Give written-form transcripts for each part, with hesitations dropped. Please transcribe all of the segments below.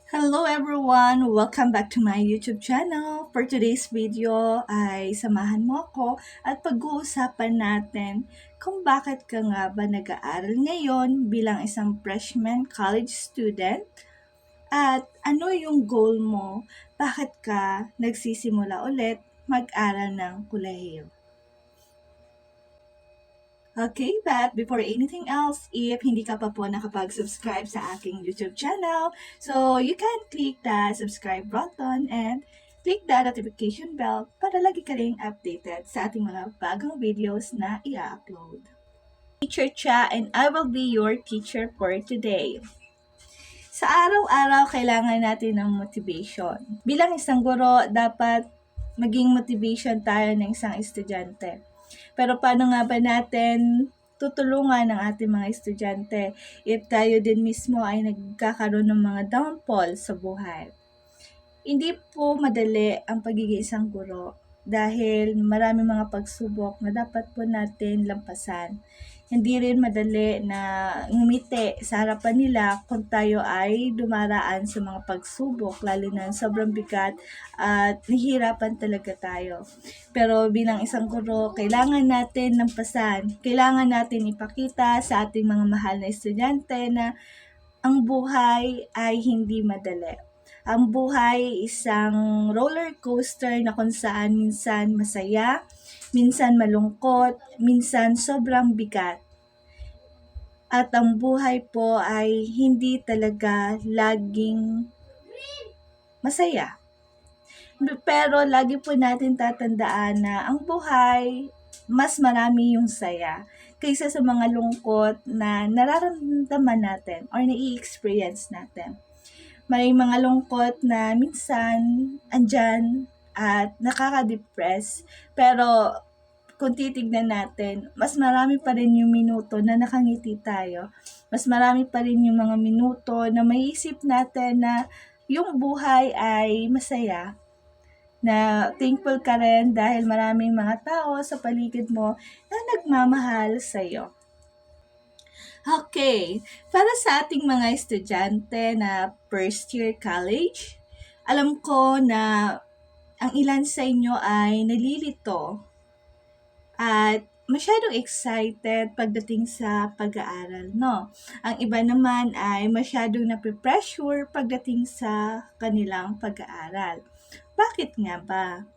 Hello everyone! Welcome back to my YouTube channel. For today's video ay samahan mo ako at pag-uusapan natin kung bakit ka nga ba nag-aaral ngayon bilang isang freshman college student at ano yung goal mo, bakit ka nagsisimula ulit mag-aral ng kolehiyo. Okay, but before anything else, if hindi ka pa po nakapag-subscribe sa aking YouTube channel, so you can click the subscribe button and click the notification bell para lagi ka rin updated sa ating mga bagong videos na i-upload. Teacher Cha and I will be your teacher for today. Sa araw-araw, kailangan natin ng motivation. Bilang isang guro, dapat maging motivation tayo ng isang estudyante. Pero paano nga ba natin tutulungan ng ating mga estudyante if tayo din mismo ay nagkakaroon ng mga downfall sa buhay? Hindi po madali ang pagiging isang guro dahil marami mga pagsubok na dapat po natin lampasan. Hindi rin madali na ngumiti sa harapan nila kung tayo ay dumaraan sa mga pagsubok, lalo na sobrang bigat at nahihirapan talaga tayo. Pero bilang isang guro, kailangan natin lampasan, kailangan natin ipakita sa ating mga mahal na estudyante na ang buhay ay hindi madali. Ang buhay isang roller coaster na kung saan minsan masaya, minsan malungkot, minsan sobrang bigat. At ang buhay po ay hindi talaga laging masaya. Pero lagi po natin tatandaan na ang buhay, mas marami yung saya kaysa sa mga lungkot na nararamdaman natin or nai-experience natin. May mga lungkot na minsan andyan at nakaka-depress, pero kung titignan natin, mas marami pa rin yung minuto na nakangiti tayo. Mas marami pa rin yung mga minuto na maiisip natin na yung buhay ay masaya. Na thankful ka rin dahil maraming mga tao sa paligid mo na nagmamahal sa'yo. Okay, para sa ating mga estudyante na first year college, alam ko na ang ilan sa inyo ay nalilito at masyadong excited pagdating sa pag-aaral, no? Ang iba naman ay masyadong nape-pressure pagdating sa kanilang pag-aaral. Bakit nga ba?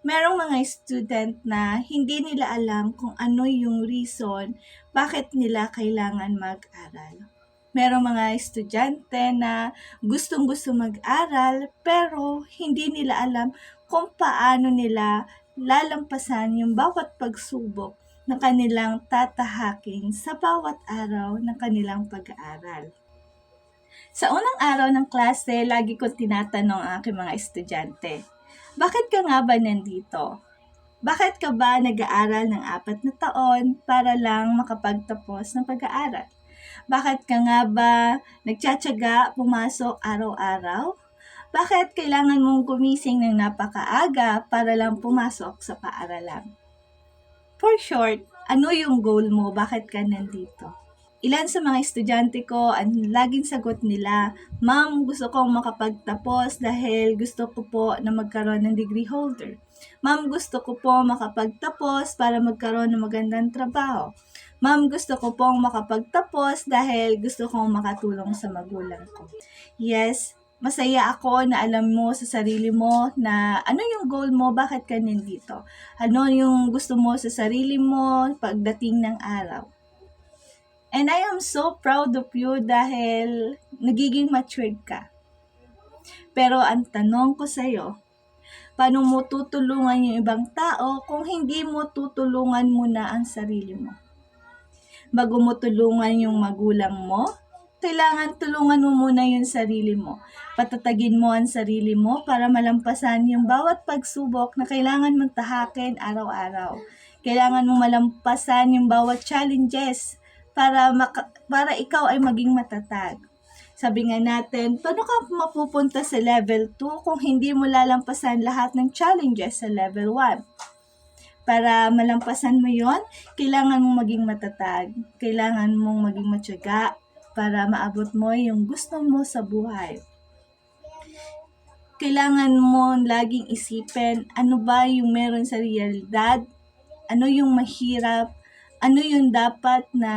Merong mga student na hindi nila alam kung ano yung reason bakit nila kailangan mag-aral. Merong mga estudyante na gustong-gusto mag-aral pero hindi nila alam kung paano nila lalampasan yung bawat pagsubok na kanilang tatahaking sa bawat araw ng kanilang pag-aaral. Sa unang araw ng klase, lagi ko tinatanong ang aking mga estudyante, bakit ka nga ba nandito? Bakit ka ba nag-aaral ng 4 na taon para lang makapagtapos ng pag-aaral? Bakit ka nga ba nagtsatsaga pumasok araw-araw? Bakit kailangan mong gumising ng napakaaga para lang pumasok sa paaralan? For short, ano yung goal mo? Bakit ka nandito? Ilan sa mga estudyante ko, ang laging sagot nila, Ma'am, gusto kong makapagtapos dahil gusto ko po na magkaroon ng degree holder. Ma'am, gusto ko po makapagtapos para magkaroon ng magandang trabaho. Ma'am, gusto ko pong makapagtapos dahil gusto kong makatulong sa magulang ko. Yes, masaya ako na alam mo sa sarili mo na ano yung goal mo, bakit ka nandito. Ano yung gusto mo sa sarili mo pagdating ng araw. And I am so proud of you dahil nagiging matured ka. Pero ang tanong ko sa'yo, paano mo tutulungan yung ibang tao kung hindi mo tutulungan muna ang sarili mo? Bago mo tulungan yung magulang mo, kailangan tulungan mo muna yung sarili mo. Patatagin mo ang sarili mo para malampasan yung bawat pagsubok na kailangan mong tahakin araw-araw. Kailangan mo malampasan yung bawat challenges para ikaw ay maging matatag. Sabi nga natin, paano ka mapupunta sa level 2 kung hindi mo lalampasan lahat ng challenges sa level 1? Para malampasan mo yon, kailangan mong maging matatag. Kailangan mong maging matyaga para maabot mo yung gusto mo sa buhay. kailangan mo laging isipin ano ba yung meron sa realidad, ano yung mahirap, ano yung dapat na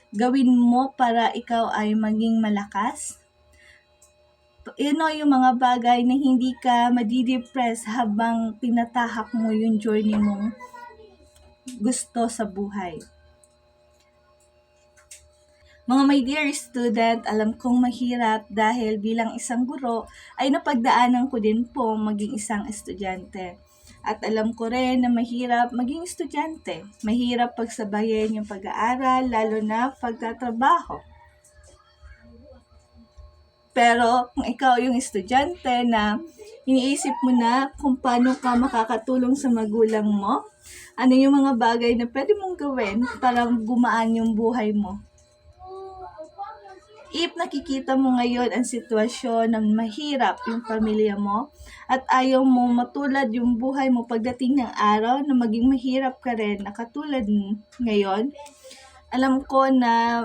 gawin mo para ikaw ay maging malakas. Yung mga bagay na hindi ka madidepress habang tinatahak mo yung journey mong gusto sa buhay. Mga my dear student, alam kong mahirap dahil bilang isang guro ay napagdaanan ko din po maging isang estudyante. At alam ko rin na mahirap maging estudyante. Mahirap pagsabayin yung pag-aaral, lalo na pagtatrabaho. Pero kung ikaw yung estudyante na iniisip mo na kung paano ka makakatulong sa magulang mo, ano yung mga bagay na pwede mong gawin para gumaan yung buhay mo. If nakikita mo ngayon ang sitwasyon ng mahirap yung pamilya mo at ayaw mo matulad yung buhay mo pagdating ng araw na maging mahirap ka rin na katulad ngayon, alam ko na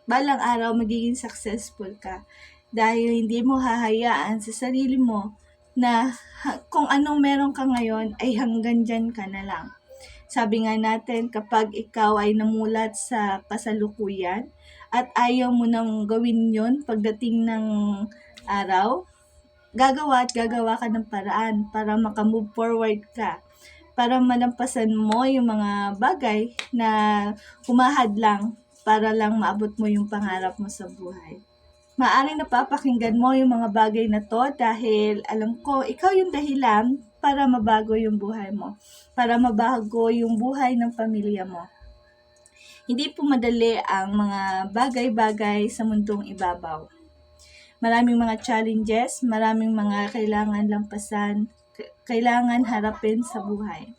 balang araw magiging successful ka dahil hindi mo hahayaan sa sarili mo na kung anong meron ka ngayon ay hanggang dyan ka na lang. Sabi nga natin, kapag ikaw ay namulat sa kasalukuyan at ayaw mo nang gawin yon pagdating ng araw, gagawa ka ng paraan para makamove forward ka, para malampasan mo yung mga bagay na humahadlang para lang maabot mo yung pangarap mo sa buhay. Maaring napapakinggan mo yung mga bagay na to dahil alam ko, ikaw yung dahilan para mabago yung buhay mo, para mabago yung buhay ng pamilya mo. Hindi po madali ang mga bagay-bagay sa mundong ibabaw. Maraming mga challenges, maraming mga kailangan lampasan, kailangan harapin sa buhay.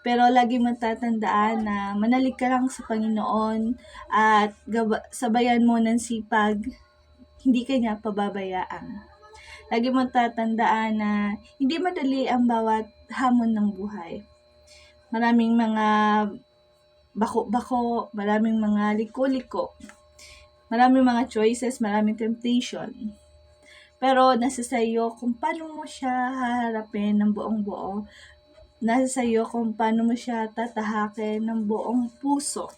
Pero lagi mo tatandaan na manalig ka lang sa Panginoon at sabayan mo ng sipag, hindi ka niya pababayaan. Lagi mo tatandaan na hindi madali ang bawat hamon ng buhay. Maraming mga bako-bako, maraming mga liko-liko, maraming mga choices, maraming temptation. Pero nasa sayo kung paano mo siya haharapin ng buong buo. Nasa sayo kung paano mo siya tatahakin ng buong puso.